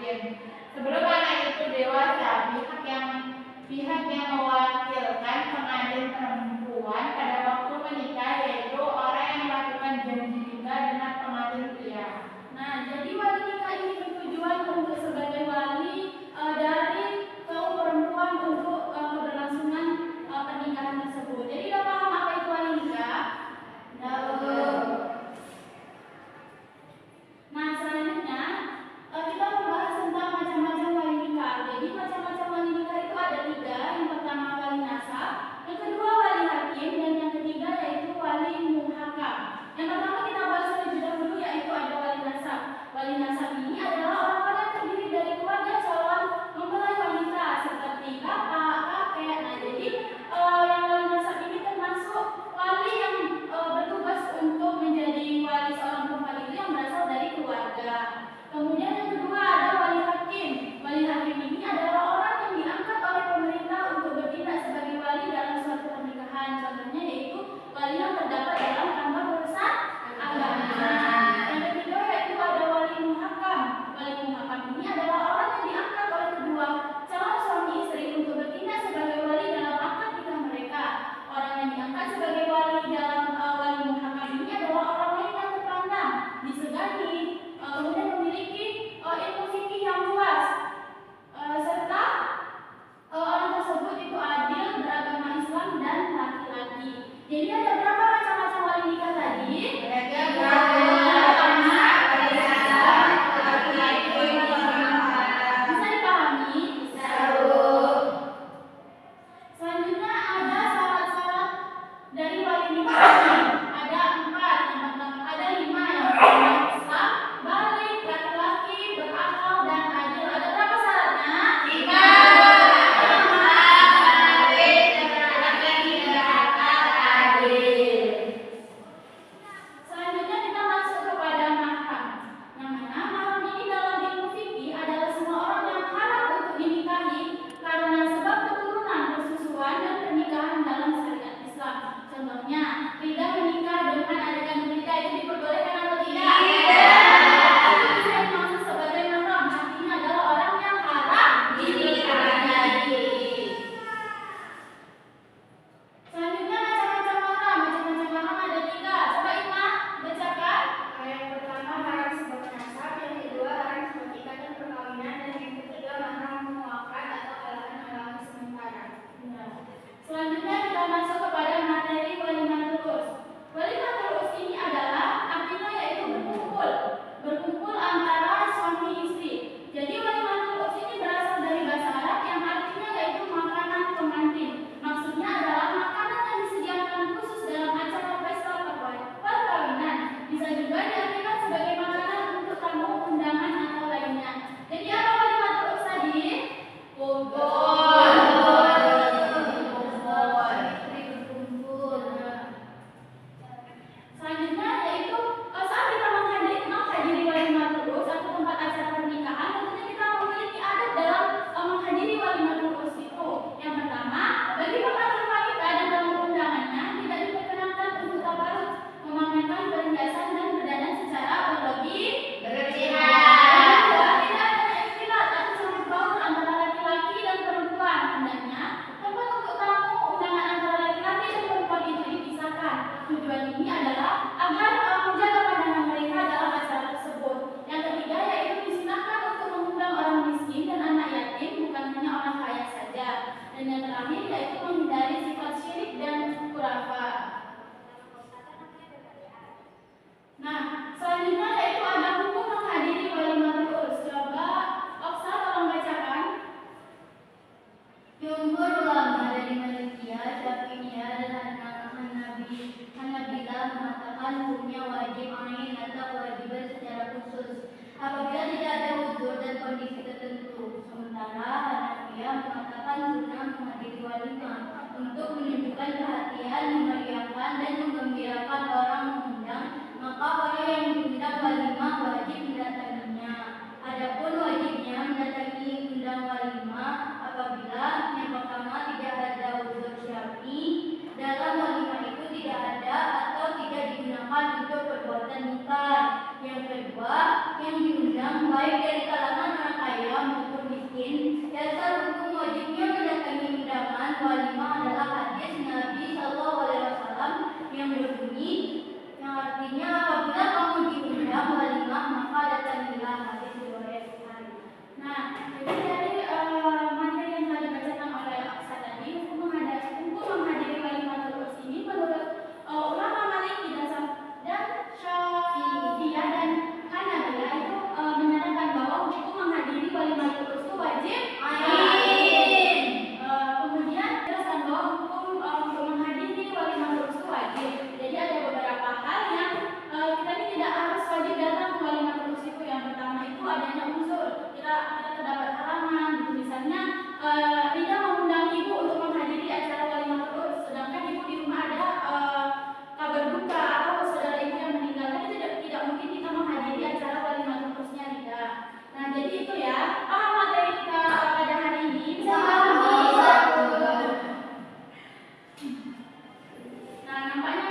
hakim. Sebelum anak itu dewasa, pihak yang mewakilkan pengantin perempuan pada waktu menikah yaitu orang yang melakukan janji nikah dengan pengantin pria. Nah, jadi wali nikah ini bertujuan untuk sebagai wali dari kaum perempuan untuk keberlangsungan pernikahan tersebut. Jadi udah paham apa itu wali nikah? Nah, selanjutnya kita membahas tentang macam-macam wali nikah. Jadi macam-macam wali nikah itu ada 3. Yang pertama wali nasab, yang kedua wali hakim, dan yang ketiga yaitu wali muhakam. Yang pertama kita bahas terlebih dahulu yaitu ada wali nasab. Wali nasab ini adalah orang-orang yang terdiri dari keluarga calon mempelai wanita seperti bapak, kakek. Nah, jadi yang wali nasab ini termasuk wali yang bertugas untuk menjadi wali seorang perempuan itu yang berasal dari keluarga. Kemudian yang kedua ada wali hakim. Wali hakim ini adalah orang yang diangkat oleh pemerintah untuk bertindak sebagai wali dalam suatu pernikahan. Contohnya yaitu wali yang terdapat dalam kantor urusan agama. Yang ketiga yaitu ada wali muhakam. Wali muhakam ini adalah orang yang diangkat oleh kedua calon suami istri untuk bertindak sebagai wali dalam akad nikah mereka. Orang yang diangkat sebagai wali dalam wali muhakam ini adalah orang lain yang terpandang, disegani, kemudian memiliki ilmu fikih yang luas, serta orang tersebut itu adil, beragama Islam dan laki-laki. Jadi ada berapa macam-macam wali nikah tadi? Bisa dipahami? Selanjutnya ada syarat-syarat dari wali nikah ini. Ada 4. Yang pertama ada 5. Yang pertama Islam, balik, laki-laki, berakal dan adil. Ada berapa syaratnya? 5. Selanjutnya kita masuk kepada mahram. Yang mana mahram ini dalam ilmu fikih adalah semua orang yang haram untuk dinikahi karena sebab keturunan, persusuan dan pernikahan dalam syariat Islam. Contohnya, Rida menikah dengan adegan menikah itu diperbolehkan atau tidak? Itu bisa dimaksud sebagai mahram. Artinya adalah orang yang haram dinikahi. Selanjutnya macam-macam mahram. Macam-macam mahram ada 3. Coba Ima bacakan. Yang pertama haram sebab nasab, yang kedua haram sebab ikatan perkawinan, dan yang ketiga mahram muakkad atau halangan sementara. Selanjutnya kita masuk kepada materi walimatul urs. Walimatul urs ini adalah artinya yaitu berkumpul antara suami istri. Jadi walimatul urs ini berasal dari bahasa Arab yang artinya yaitu makanan pengantin. Maksudnya adalah makanan yang disediakan khusus dalam acara pesta perkawinan. Bisa juga diartikan sebagai makanan untuk tamu undangan atau lainnya. Jadi apa walimatul urs tadi? Selanjutnya yaitu saat kita menghadiri walimatul urs atau tempat acara pernikahan, tentunya kita memiliki adat dalam menghadiri walimatul urs itu. Yang pertama, bagi pengantin wanita dan tamu undangannya tidak diperkenankan untuk tabarut, memamerkan perhiasan dan berdandan secara berlebihan. Yang kedua, tidak ada ikhtilat atau campur baur antara laki-laki dan perempuan. Hendaknya tempat untuk tamu undangan antara laki-laki dan perempuan itu dipisahkan. Tujuan ini adalah agar menjaga pandangan mereka dalam acara tersebut. Yang ketiga yaitu disunahkan untuk mengundang orang miskin dan anak yatim, bukan hanya orang kaya saja. Dan yang terakhir yaitu menghindari sifat syirik dan khurafat. Nah, selanjutnya yaitu ada hukum menghadiri walimatul urs. Coba Oksa tolong bacakan. Jumhur ulama dari Malikiyah, Syafi'iyah, dan Hanabilah mengatakan hukumnya wajib ain atau kewajiban secara khusus apabila tidak ada uzur dan kondisi tertentu. Sementara Hanafiyah mengatakan sunnah menghadiri walimah untuk menunjukkan perhatian, memeriahkan dan menggembirakan orang mengundang, maka orang yang diundang walimah wajib mendatanginya. Adapun wajibnya mendatangi undang walimah apabila yang pertama tidak ada uzur syar'i, dalam walimah itu tidak ada atau tidak digunakan untuk perbuatan munkar. Yang kedua, yang diundang baik dari kalangan orang kaya mungkin. Dasar hukum wajibnya mendatangi undangan walimah adalah hadis Nabi SAW yang berbunyi, yang artinya apabila kamu diundang walimah maka datangilah, hadis riwayat Bukhari. Nah, jadi dari materi yang tadi dibacakan oleh Aksa tadi, hukum menghadiri walimatul urs ini menurut ulama Maliki dan Syafi'iyah dan Hanabilah itu menyatakan bahwa hukum menghadiri walimatul urs itu wajib. Kemudian jelaskan bahwa hukum untuk menghadiri walimatul urs itu wajib. Jadi ada beberapa hal yang kita ini tidak harus wajib datang ke walimatul urs itu. Yang pertama itu adanya unsur. Kita terdapat halangan, gitu. Misalnya Rida mengundang ibu untuk menghadiri acara walimatul urs, sedangkan ibu di rumah ada kabar duka atau saudara ibu yang meninggal, kan tidak mungkin kita menghadiri acara walimatul ursnya Rida. Nah, jadi itu ya, paham materi kita pada hari ini? Nah, nampaknya